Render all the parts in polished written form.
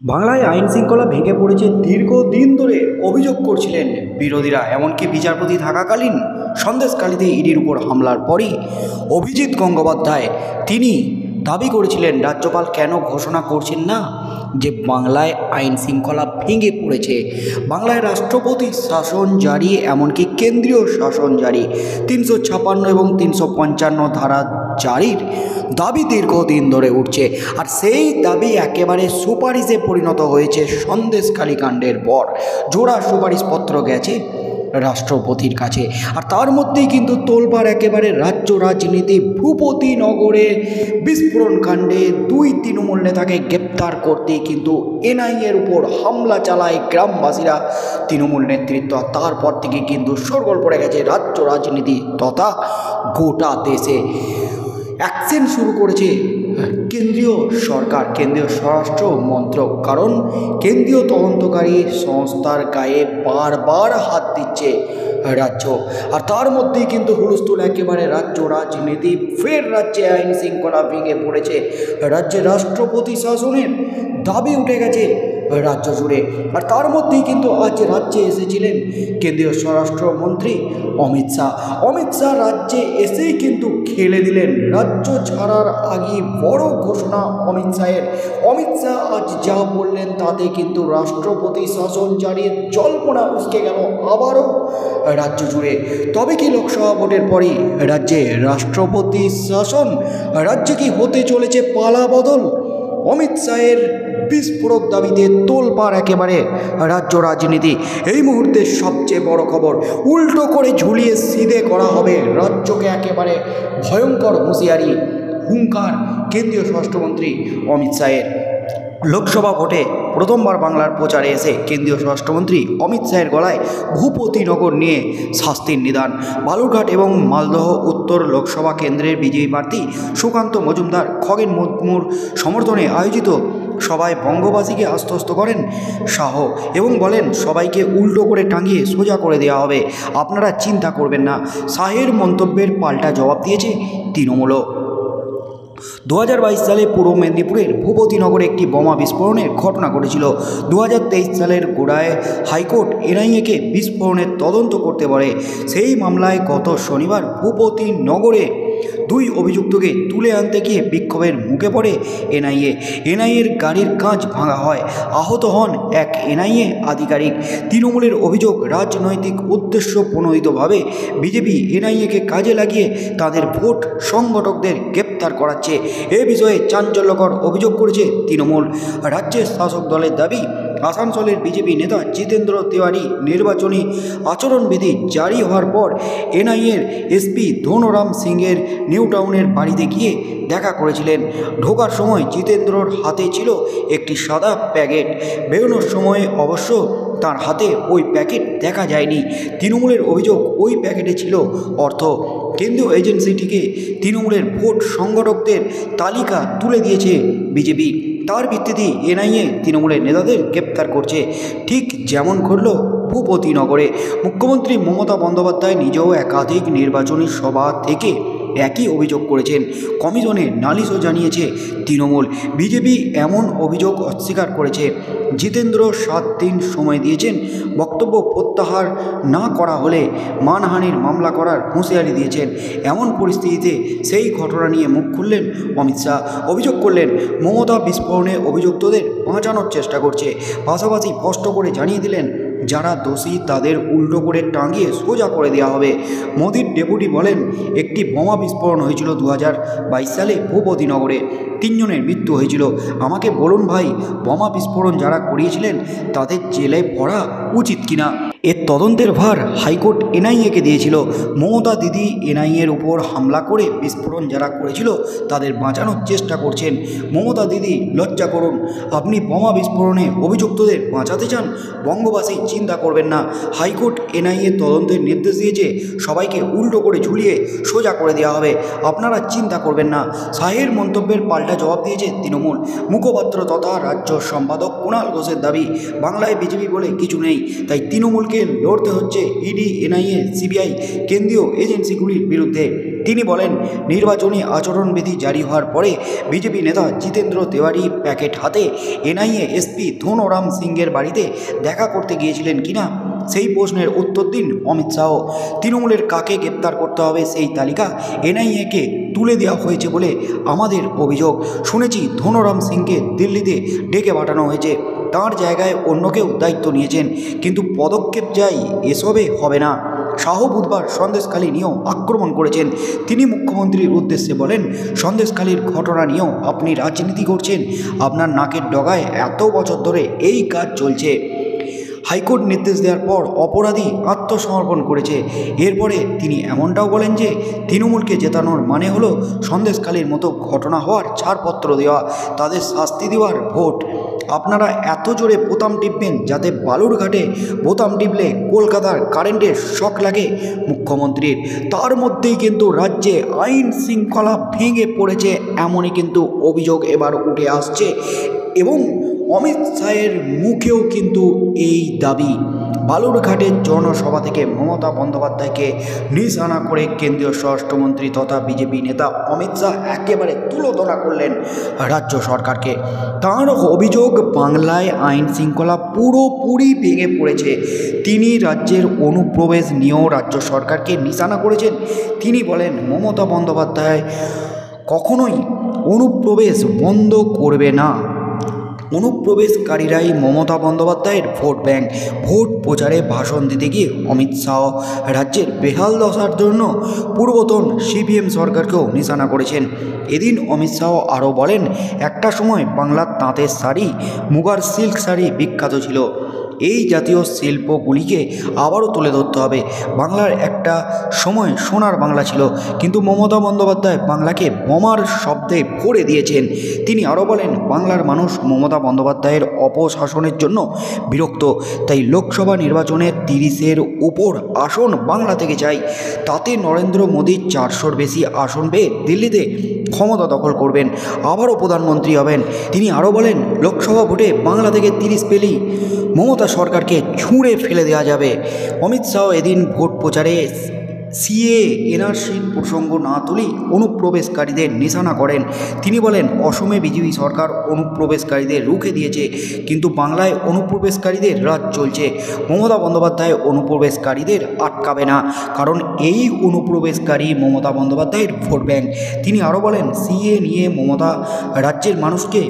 বাংলায় আইন শৃঙ্খলা ভেঙে পড়েছে দীর্ঘদিন ধরে অভিযোগ করছিলেন বিরোধীরা। এমনকি বিচারপতি থাকাকালীন সন্দেশখালিতে ইডির উপর হামলার পরই অভিজিৎ গঙ্গোপাধ্যায় তিনি দাবি করেছিলেন রাজ্যপাল কেন ঘোষণা করছেন না যে বাংলায় আইন শৃঙ্খলা ভেঙে পড়েছে। বাংলায় রাষ্ট্রপতি শাসন জারি, এমনকি কেন্দ্রীয় শাসন জারি, 356 এবং 355 ধারা জারির দাবি দীর্ঘদিন ধরে উঠছে। আর সেই দাবি একেবারে সুপারিশে পরিণত হয়েছে সন্দেশখালি কাণ্ডের পর। জোড়া সুপারিশপত্র গেছে রাষ্ট্রপতির কাছে। আর তার মধ্যেই কিন্তু তোলপাড় একেবারে রাজ্য রাজনীতি। ভূপতিনগরে বিস্ফোরণ কাণ্ডে 2 তৃণমূল নেতাকে গ্রেপ্তার করতে কিন্তু এনআইএর উপর হামলা চালায় গ্রামবাসীরা, তৃণমূল নেতৃত্ব। তারপর থেকে কিন্তু শোরগোল পড়ে গেছে রাজ্য রাজনীতি তথা গোটা দেশে। অ্যাকশন শুরু করেছে কেন্দ্রীয় সরকার, কেন্দ্রীয় স্বরাষ্ট্র মন্ত্রক। কারণ কেন্দ্রীয় তদন্তকারী সংস্থার গায়ে বারবার হাত দিচ্ছে রাজ্য। আর তার মধ্যেই কিন্তু হুলস্থুল একেবারে রাজ্য রাজনীতি। ফের রাজ্যে আইন শৃঙ্খলা ভেঙে পড়েছে। রাজ্যে রাষ্ট্রপতি শাসনের দাবি উঠে গেছে রাজ্য জুড়ে। আর তার মধ্যেই কিন্তু আজ রাজ্যে এসেছিলেন কেন্দ্রীয় স্বরাষ্ট্রমন্ত্রী অমিত শাহ। অমিত শাহ রাজ্যে এসেই কিন্তু খেলে দিলেন। রাজ্য ছাড়ার আগে বড় ঘোষণা অমিত শাহের। অমিত শাহ আজ যা বললেন তাতে কিন্তু রাষ্ট্রপতি শাসন জারির জল্পনা উস্কে গেল আবারও রাজ্য জুড়ে। তবে কি লোকসভা ভোটের পরই রাজ্যে রাষ্ট্রপতি শাসন? রাজ্যে কি হতে চলেছে পালা বদল? অমিত শাহের বিস্ফোরক দাবিতে তোলপাড় একেবারে রাজ্য রাজনীতি। এই মুহূর্তে সবচেয়ে বড় খবর, উল্টো করে ঝুলিয়ে সিধে করা হবে রাজ্যকে। একেবারে ভয়ঙ্কর হুঁশিয়ারি, হুঙ্কার কেন্দ্রীয় স্বরাষ্ট্রমন্ত্রী অমিত শাহের। লোকসভা ভোটে প্রথমবার বাংলার প্রচারে এসে কেন্দ্রীয় স্বরাষ্ট্রমন্ত্রী অমিত শাহের গলায় ভূপতিনগর নিয়ে শাস্তির নিদান। বালুরঘাট এবং মালদহ উত্তর লোকসভা কেন্দ্রের বিজয়ী প্রার্থী সুকান্ত মজুমদার খগেন মুর্মুর সমর্থনে আয়োজিত সভায় বঙ্গবাসীকে আশ্বস্ত করেন শাহ এবং বলেন সবাইকে উল্টো করে টাঙিয়ে সোজা করে দেওয়া হবে, আপনারা চিন্তা করবেন না। শাহের মন্তব্যের পাল্টা জবাব দিয়েছে তৃণমূলও। 2022 সালে পূর্ব মেদিনীপুরের ভূপতিনগরে একটি বোমা বিস্ফোরণের ঘটনা ঘটেছিল। 2023 সালের গোড়ায় হাইকোর্ট এনআইএকে বিস্ফোরণের তদন্ত করতে বলে। সেই মামলায় গত শনিবার ভূপতিনগরে 2 অভিযুক্তকে তুলে আনতে গিয়ে বিক্ষোভের মুখে পড়ে এনআইএর গাড়ির কাঁচ ভাঙা হয়, আহত হন এক এনআইএ আধিকারিক। তৃণমূলের অভিযোগ, রাজনৈতিক উদ্দেশ্য প্রণোদিতভাবে বিজেপি এনআইএকে কাজে লাগিয়ে তাদের ভোট সংগঠকদের গ্রেপ্তার করাচ্ছে। এ বিষয়ে চাঞ্চল্যকর অভিযোগ করেছে তৃণমূল। রাজ্যের শাসক দলের দাবি, আসানসোলের বিজেপি নেতা জিতেন্দ্র তিওয়ারি নির্বাচনী আচরণবিধি জারি হওয়ার পর এনআইএর এসপি ধনরাম সিংয়ের নিউ টাউনের বাড়িতে গিয়ে দেখা করেছিলেন। ঢোকার সময় জিতেন্দ্রর হাতে ছিল একটি সাদা প্যাকেট। বেরোনোর সময় অবশ্য তার হাতে ওই প্যাকেট দেখা যায়নি। তৃণমূলের অভিযোগ, ওই প্যাকেটে ছিল অর্থ। কেন্দ্রীয় এজেন্সিটিকে তৃণমূলের ভোট সংগঠকদের তালিকা তুলে দিয়েছে বিজেপি। তার ভিত্তিতে এনআইএ তৃণমূলের নেতাদের গ্রেপ্তার করছে, ঠিক যেমন ঘটল ভূপতিনগরে। মুখ্যমন্ত্রী মমতা বন্দ্যোপাধ্যায় নিজেও একাধিক নির্বাচনী সভা থেকে একই অভিযোগ করেছেন। কমিশনে নালিশও জানিয়েছে তৃণমূল। বিজেপি এমন অভিযোগ অস্বীকার করেছে। জিতেন্দ্র 7 দিন সময় দিয়েছেন। বক্তব্য প্রত্যাহার না করা হলে মানহানির মামলা করার হুঁশিয়ারি দিয়েছেন। এমন পরিস্থিতিতে সেই ঘটনা নিয়ে মুখ খুললেন অমিত শাহ। অভিযোগ করলেন মমতা বিস্ফোরণে অভিযুক্তদের বাঁচানোর চেষ্টা করছে। পাশাপাশি স্পষ্ট করে জানিয়ে দিলেন যারা দোষী তাদের উল্টো করে টাঙিয়ে সোজা করে দেওয়া হবে। মোদির ডেপুটি বলেন, একটি বোমা বিস্ফোরণ হয়েছিল 2022 সালে ভূপতিনগরে, 3 জনের মৃত্যু হয়েছিল। আমাকে বলুন ভাই, বোমা বিস্ফোরণ যারা করিয়েছিলেন তাদের জেলায় পড়া উচিত কিনা? এর তদন্তের ভার হাইকোর্ট এনআইএকে দিয়েছিল। মমতা দিদি এনআইএর উপর হামলা করে বিস্ফোরণ যারা করেছিল তাদের বাঁচানোর চেষ্টা করছেন। মমতা দিদি, লজ্জা করুন। আপনি বোমা বিস্ফোরণে অভিযুক্তদের বাঁচাতে চান? বঙ্গবাসী চিন্তা করবেন না। হাইকোর্ট এনআইএ তদন্তের নির্দেশ দিয়েছে, সবাইকে উল্টো করে ঝুলিয়ে সোজা করে দেওয়া হবে, আপনারা চিন্তা করবেন না। শাহের মন্তব্যের পাল্টা জবাব দিয়েছে তৃণমূল। মুখপাত্র তথা রাজ্য সম্পাদক কুণাল ঘোষের দাবি, বাংলায় বিজেপি বলে কিছু নেই, তাই তৃণমূলকে তৃণমূলকে লড়তে হচ্ছে ইডি, এনআইএ, সিবিআই কেন্দ্রীয় এজেন্সিগুলির বিরুদ্ধে। তিনি বলেন, নির্বাচনী আচরণবিধি জারি হওয়ার পরে বিজেপি নেতা জিতেন্দ্র তেওয়ারি প্যাকেট হাতে এনআইএ এসপি ধনোরাম সিংয়ের বাড়িতে দেখা করতে গিয়েছিলেন কিনা সেই প্রশ্নের উত্তর দিন অমিত শাহ। তৃণমূলের কাকে গ্রেপ্তার করতে হবে সেই তালিকা এনআইএকে তুলে দেওয়া হয়েছে বলে আমাদের অভিযোগ। শুনেছি ধনোরাম সিংকে দিল্লিতে ডেকে পাঠানো হয়েছে, তার জায়গায় অন্য কেউ দায়িত্ব নিয়েছেন, কিন্তু পদক্ষেপ যাই এসবে হবে না। শাহ বুধবার সন্দেশখালী নিয়েও আক্রমণ করেছেন। তিনি মুখ্যমন্ত্রীর উদ্দেশ্যে বলেন, সন্দেশখালীর ঘটনা নিয়েও আপনি রাজনীতি করছেন, আপনার নাকের ডগায় এত বছর ধরে এই কাজ চলছে। হাইকোর্ট নির্দেশ দেওয়ার পর অপরাধী আত্মসমর্পণ করেছে। এরপরে তিনি এমনটাও বলেন যে তৃণমূলকে জেতানোর মানে হলো সন্দেশখালীর মতো ঘটনা হওয়ার ছাড়পত্র দেওয়া, তাদের শাস্তি দেওয়ার ভোট। আপনারা এত জোরে বোতাম টিপবেন যাতে বালুরঘাটে বোতাম টিপলে কলকাতার কারেন্টের শক লাগে মুখ্যমন্ত্রীর। তার মধ্যেই কিন্তু রাজ্যে আইন শৃঙ্খলা ভেঙে পড়েছে, এমনই কিন্তু অভিযোগ এবার উঠে আসছে এবং অমিত শাহের মুখেও কিন্তু এই দাবি। বালুরঘাটের জনসভা থেকে মমতা বন্দ্যোপাধ্যায়কে নিশানা করে কেন্দ্রীয় স্বরাষ্ট্রমন্ত্রী তথা বিজেপি নেতা অমিত শাহ একেবারে তুলোধনা করলেন রাজ্য সরকারকে। তাঁর অভিযোগ, বাংলায় আইন শৃঙ্খলা পুরোপুরি ভেঙে পড়েছে। তিনি রাজ্যের অনুপ্রবেশ নিয়েও রাজ্য সরকারকে নিশানা করেছেন। তিনি বলেন, মমতা বন্দ্যোপাধ্যায় কখনোই অনুপ্রবেশ বন্ধ করবে না। অনুপ্রবেশকারীরাই মমতা বন্দ্যোপাধ্যায়ের ভোট ব্যাংক। ভোট প্রচারে ভাষণ দিতে গিয়ে অমিত শাহ রাজ্যের বেহাল দশার জন্য পূর্বতন সিপিএম সরকারকেও নিশানা করেছেন। এদিন অমিত শাহ আরও বলেন, একটা সময় বাংলার তাঁতের শাড়ি, মুগার সিল্ক শাড়ি বিখ্যাত ছিল। এই জাতীয় শিল্পগুলিকে আবারও তুলে ধরতে হবে। বাংলার একটা সময় সোনার বাংলা ছিল, কিন্তু মমতা বন্দ্যোপাধ্যায় বাংলাকে বোমার শব্দে ভরে দিয়েছেন। তিনি আরও বলেন, বাংলার মানুষ মমতা বন্দ্যোপাধ্যায়ের অপশাসনের জন্য বিরক্ত, তাই লোকসভা নির্বাচনে 30-এর উপর আসন বাংলা থেকে চাই। তাতে নরেন্দ্র মোদী 400-র বেশি আসন পেয়ে দিল্লিতে ক্ষমতা দখল করবেন, আবারও প্রধানমন্ত্রী হবেন। তিনি আরও বলেন, লোকসভা ভোটে বাংলা থেকে 30 পেলেই মমতা সরকারকে ছুঁড়ে ফেলে দেওয়া যাবে। অমিত শাহ এদিন ভোট প্রচারে সিএ এনআরসির প্রসঙ্গ না তুলেই অনুপ্রবেশকারীদের নিশানা করেন। তিনি বলেন, অসমে বিজেপি সরকার অনুপ্রবেশকারীদের রুখে দিয়েছে, কিন্তু বাংলায় অনুপ্রবেশকারীদের রাজ চলছে। মমতা বন্দ্যোপাধ্যায় অনুপ্রবেশকারীদের আটকাবে না, কারণ এই অনুপ্রবেশকারী মমতা বন্দ্যোপাধ্যায়ের ভোট ব্যাংক। তিনি আরও বলেন, সিএ নিয়ে মমতা রাজ্যের মানুষকে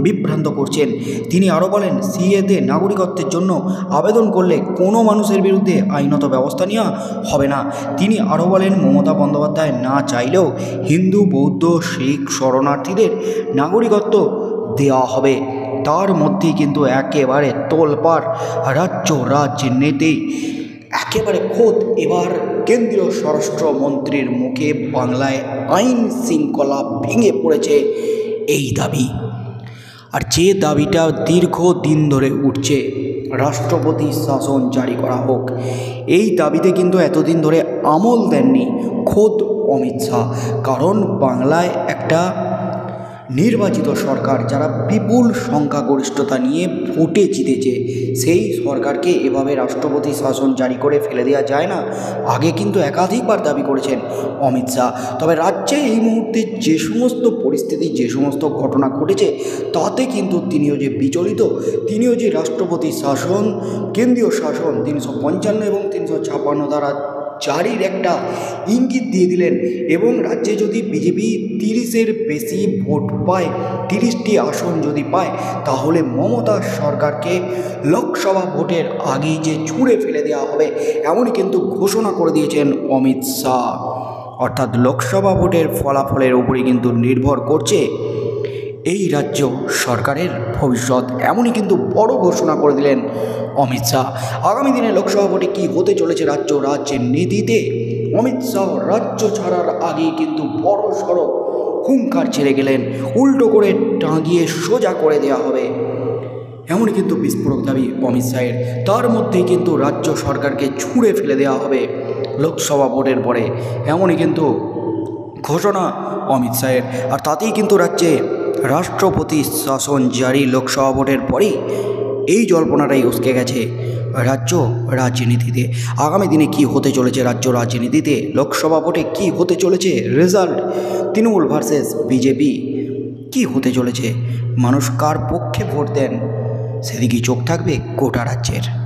বিভ্রান্ত করছেন। তিনি আরও বলেন, সিএতে নাগরিকত্বের জন্য আবেদন করলে কোনো মানুষের বিরুদ্ধে আইনত ব্যবস্থা নেওয়া হবে না। তিনি আরও বলেন, মমতা বন্দ্যোপাধ্যায় না চাইলেও হিন্দু, বৌদ্ধ, শিখ শরণার্থীদের নাগরিকত্ব দেওয়া হবে। তার মধ্যেই কিন্তু একেবারে তোলপাড় রাজ্য রাজনীতি। একেবারে খোদ এবার কেন্দ্রীয় স্বরাষ্ট্রমন্ত্রীর মুখে বাংলায় আইন শৃঙ্খলা ভেঙে পড়েছে এই দাবি। আর যে দাবিটা দীর্ঘদিন ধরে উঠছে, রাষ্ট্রপতি শাসন জারি করা হোক, এই দাবিতে কিন্তু এতদিন ধরে আমল দেননি খোদ অমিত শাহ। কারণ বাংলায় একটা নির্বাচিত সরকার, যারা বিপুল সংখ্যাগরিষ্ঠতা নিয়ে ভোটে জিতেছে, সেই সরকারকে এভাবে রাষ্ট্রপতি শাসন জারি করে ফেলে দেওয়া যায় না। আগে কিন্তু একাধিকবার দাবি করেছেন অমিত শাহ। তবে রাজ্যে এই মুহূর্তে যে সমস্ত পরিস্থিতি, যে সমস্ত ঘটনা ঘটেছে, তাতে কিন্তু তিনিও যে বিচলিত, তিনিও যে রাষ্ট্রপতি শাসন, কেন্দ্রীয় শাসন 355 এবং 356 দ্বারা জারির একটা ইঙ্গিত দিয়ে দিলেন। এবং রাজ্যে যদি বিজেপি 30-এর বেশি ভোট পায়, 30টি আসন যদি পায়, তাহলে মমতা সরকারকে লোকসভা ভোটের আগেই যে ছুঁড়ে ফেলে দেওয়া হবে, এমনই কিন্তু ঘোষণা করে দিয়েছেন অমিত শাহ। অর্থাৎ লোকসভা ভোটের ফলাফলের উপরই কিন্তু নির্ভর করছে এই রাজ্য সরকারের ভবিষ্যৎ, এমনই কিন্তু বড় ঘোষণা করে দিলেন অমিত শাহ। আগামী দিনে লোকসভা ভোটে কী হতে চলেছে রাজ্যের নীতিতে, অমিত শাহ রাজ্য ছাড়ার আগেই কিন্তু বড় সড় হুঙ্কার ছেড়ে গেলেন, উল্টো করে টাঙিয়ে সোজা করে দেওয়া হবে, এমনই কিন্তু বিস্ফোরক দাবি অমিত শাহের। তার মধ্যেই কিন্তু রাজ্য সরকারকে ছুঁড়ে ফেলে দেওয়া হবে লোকসভা ভোটের পরে, এমনই কিন্তু ঘোষণা অমিত শাহের। আর তাতেই কিন্তু রাজ্যে রাষ্ট্রপতি শাসন জারি লোকসভা ভোটের পরেই এই জল্পনাটাই উস্কে গেছে রাজ্য রাজনীতিতে। আগামী দিনে কি হতে চলেছে রাজ্য রাজনীতিতে, লোকসভা ভোটে কি হতে চলেছে রেজাল্ট, তৃণমূল ভার্সেস বিজেপি কি হতে চলেছে, মানুষ কার পক্ষে ভোট দেন সেদিকেই চোখ থাকবে গোটা রাজ্যের।